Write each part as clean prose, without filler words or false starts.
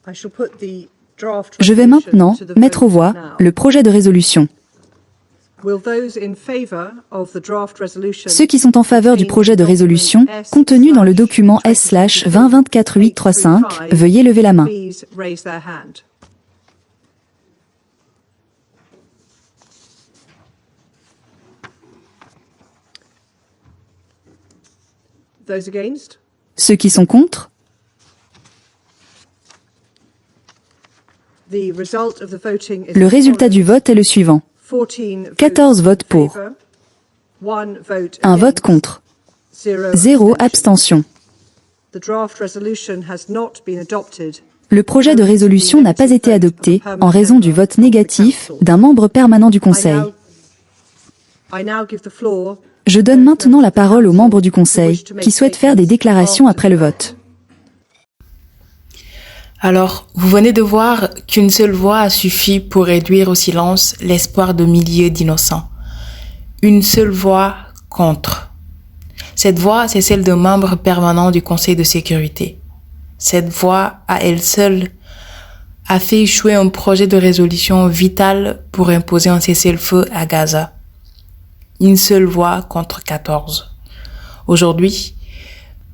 Je vais maintenant mettre aux voix le projet de résolution. Ceux qui sont en faveur du projet de résolution contenu dans le document S/2024-835, veuillez lever la main. Ceux qui sont contre? Le résultat du vote est le suivant. 14 votes pour, 1 vote contre, 0 abstention. Le projet de résolution n'a pas été adopté en raison du vote négatif d'un membre permanent du Conseil. Je donne maintenant la parole aux membres du Conseil qui souhaitent faire des déclarations après le vote. Alors, vous venez de voir qu'une seule voix a suffi pour réduire au silence l'espoir de milliers d'innocents. Une seule voix contre. Cette voix, c'est celle d'un membre permanent du Conseil de sécurité. Cette voix, à elle seule, a fait échouer un projet de résolution vital pour imposer un cessez-le-feu à Gaza. Une seule voix contre 14. Aujourd'hui,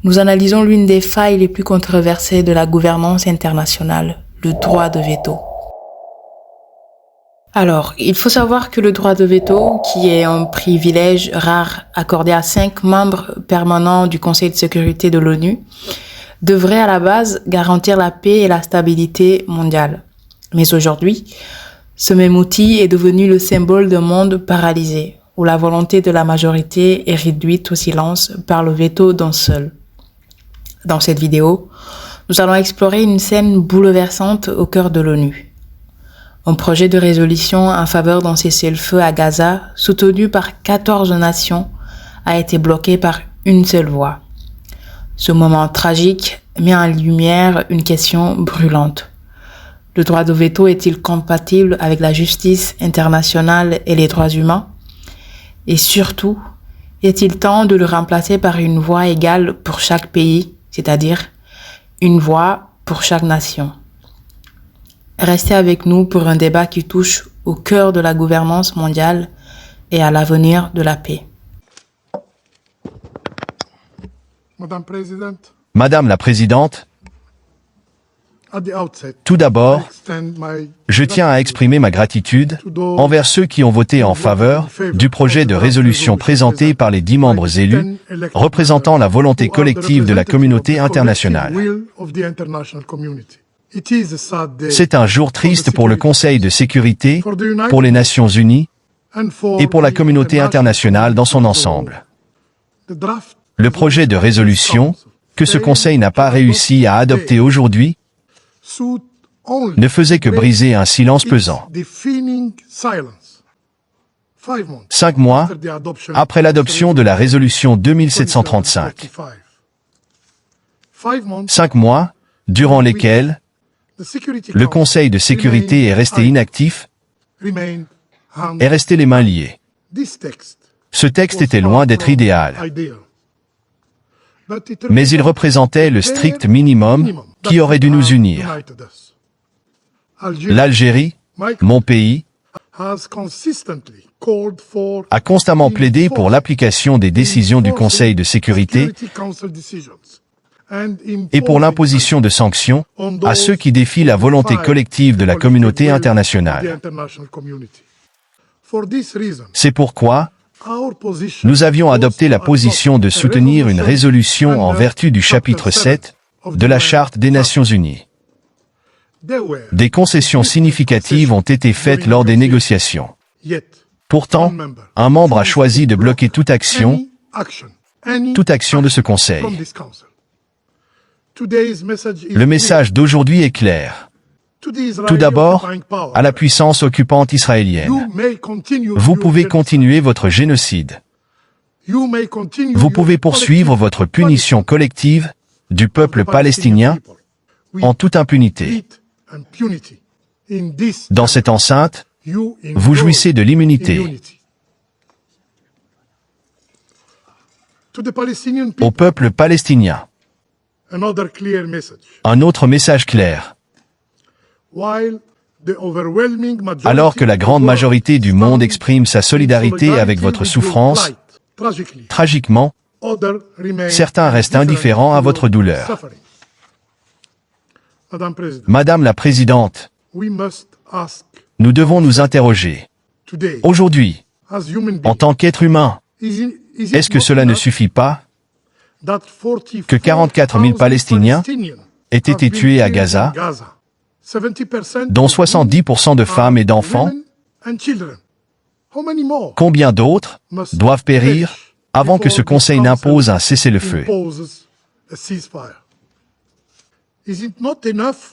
nous analysons l'une des failles les plus controversées de la gouvernance internationale, le droit de veto. Alors, il faut savoir que le droit de veto, qui est un privilège rare accordé à 5 membres permanents du Conseil de sécurité de l'ONU, devrait à la base garantir la paix et la stabilité mondiale. Mais aujourd'hui, ce même outil est devenu le symbole d'un monde paralysé, où la volonté de la majorité est réduite au silence par le veto d'un seul. Dans cette vidéo, nous allons explorer une scène bouleversante au cœur de l'ONU. Un projet de résolution en faveur d'un cessez-le-feu à Gaza, soutenu par 14 nations, a été bloqué par une seule voix. Ce moment tragique met en lumière une question brûlante. Le droit de veto est-il compatible avec la justice internationale et les droits humains? Et surtout, est-il temps de le remplacer par une voix égale pour chaque pays, c'est-à-dire une voix pour chaque nation? Restez avec nous pour un débat qui touche au cœur de la gouvernance mondiale et à l'avenir de la paix. Madame la Présidente, tout d'abord, je tiens à exprimer ma gratitude envers ceux qui ont voté en faveur du projet de résolution présenté par les 10 membres élus, représentant la volonté collective de la communauté internationale. C'est un jour triste pour le Conseil de sécurité, pour les Nations Unies et pour la communauté internationale dans son ensemble. Le projet de résolution, que ce Conseil n'a pas réussi à adopter aujourd'hui, ne faisait que briser un silence pesant. 5 mois après l'adoption de la résolution 2735. 5 mois durant lesquels le Conseil de sécurité est resté inactif, est resté les mains liées. Ce texte était loin d'être idéal, mais il représentait le strict minimum qui aurait dû nous unir. L'Algérie, mon pays, a constamment plaidé pour l'application des décisions du Conseil de sécurité et pour l'imposition de sanctions à ceux qui défient la volonté collective de la communauté internationale. C'est pourquoi nous avions adopté la position de soutenir une résolution en vertu du chapitre 7 de la Charte des Nations Unies. Des concessions significatives ont été faites lors des négociations. Pourtant, un membre a choisi de bloquer toute action de ce Conseil. Le message d'aujourd'hui est clair. Tout d'abord, à la puissance occupante israélienne. Vous pouvez continuer votre génocide. Vous pouvez poursuivre votre punition collective du peuple palestinien en toute impunité. Dans cette enceinte, vous jouissez de l'immunité. Au peuple palestinien, un autre message clair. Alors que la grande majorité du monde exprime sa solidarité avec votre souffrance, tragiquement, certains restent indifférents à votre douleur. Madame la Présidente, nous devons nous interroger. Aujourd'hui, en tant qu'être humain, est-ce que cela ne suffit pas que 44 000 Palestiniens aient été tués à Gaza, dont 70% de femmes et d'enfants? Combien d'autres doivent périr avant que ce Conseil n'impose un cessez-le-feu?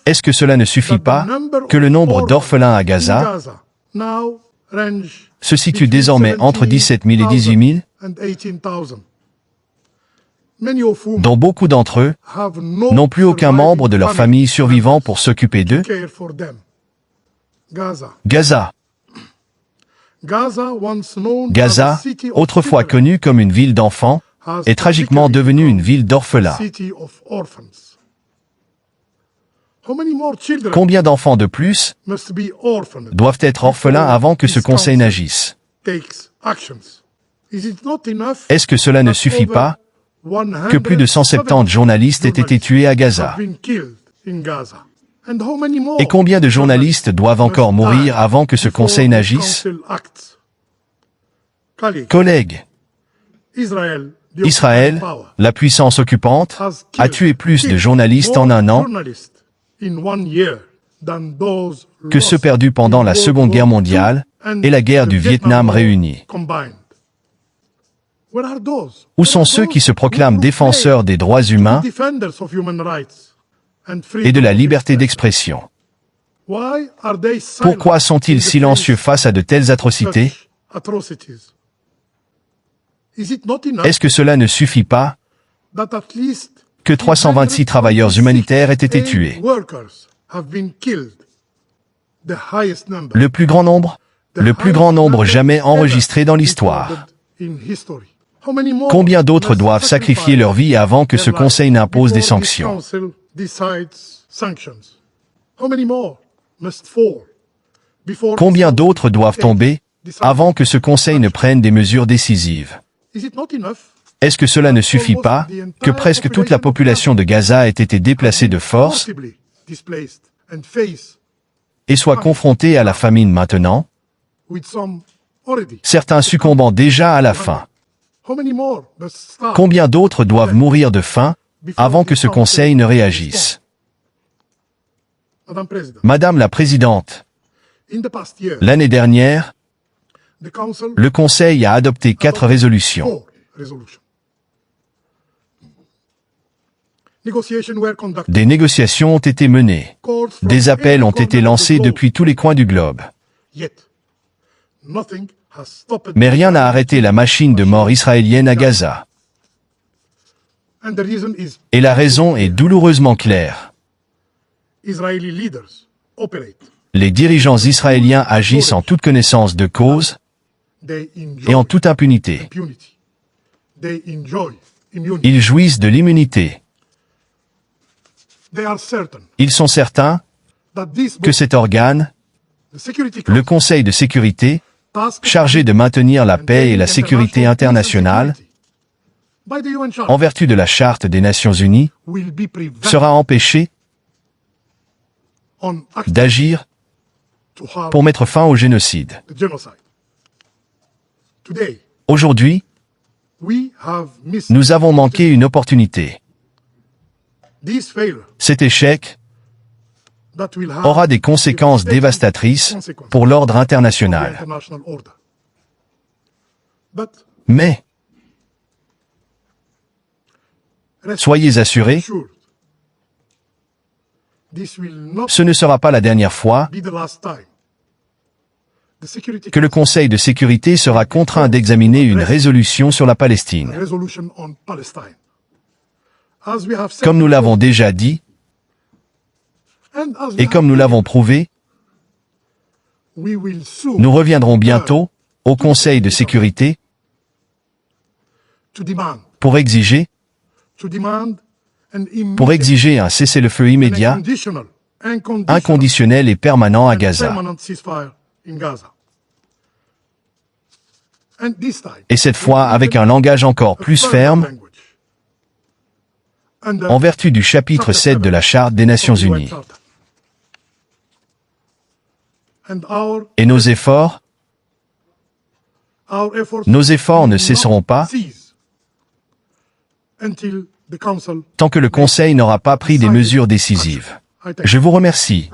Est-ce que cela ne suffit pas que le nombre d'orphelins à Gaza se situe désormais entre 17 000 et 18 000, dont beaucoup d'entre eux n'ont plus aucun membre de leur famille survivant pour s'occuper d'eux? Gaza, autrefois connue comme une ville d'enfants, est tragiquement devenue une ville d'orphelins. Combien d'enfants de plus doivent être orphelins avant que ce Conseil n'agisse? Est-ce que cela ne suffit pas que plus de 170 journalistes aient été tués à Gaza? Et combien de journalistes doivent encore mourir avant que ce Conseil n'agisse? Collègues, Israël, la puissance occupante, a tué plus de journalistes en un an que ceux perdus pendant la Seconde Guerre mondiale et la guerre du Vietnam réunis. Où sont ceux qui se proclament défenseurs des droits humains et de la liberté d'expression? Pourquoi sont-ils silencieux face à de telles atrocités? Est-ce que cela ne suffit pas que 326 travailleurs humanitaires aient été tués? Le plus grand nombre jamais enregistré dans l'histoire. Combien d'autres doivent sacrifier leur vie avant que ce Conseil n'impose des sanctions? Combien d'autres doivent tomber avant que ce Conseil ne prenne des mesures décisives? Est-ce que cela ne suffit pas que presque toute la population de Gaza ait été déplacée de force et soit confrontée à la famine maintenant, certains succombant déjà à la faim? Combien d'autres doivent mourir de faim avant que ce Conseil ne réagisse? Madame la Présidente, l'année dernière, le Conseil a adopté 4 résolutions. Des négociations ont été menées. Des appels ont été lancés depuis tous les coins du globe. Mais rien n'a arrêté la machine de mort israélienne à Gaza. Et la raison est douloureusement claire. Les dirigeants israéliens agissent en toute connaissance de cause et en toute impunité. Ils jouissent de l'immunité. Ils sont certains que cet organe, le Conseil de sécurité, chargé de maintenir la paix et la sécurité internationale, en vertu de la Charte des Nations Unies, sera empêché d'agir pour mettre fin au génocide. Aujourd'hui, nous avons manqué une opportunité. Cet échec aura des conséquences dévastatrices pour l'ordre international. Mais, soyez assurés, ce ne sera pas la dernière fois que le Conseil de sécurité sera contraint d'examiner une résolution sur la Palestine. Comme nous l'avons déjà dit, et comme nous l'avons prouvé, nous reviendrons bientôt au Conseil de sécurité pour exiger un cessez-le-feu immédiat inconditionnel et permanent à Gaza. Et cette fois avec un langage encore plus ferme, en vertu du chapitre 7 de la Charte des Nations Unies. Et nos efforts ne cesseront pas tant que le Conseil n'aura pas pris des mesures décisives. Je vous remercie.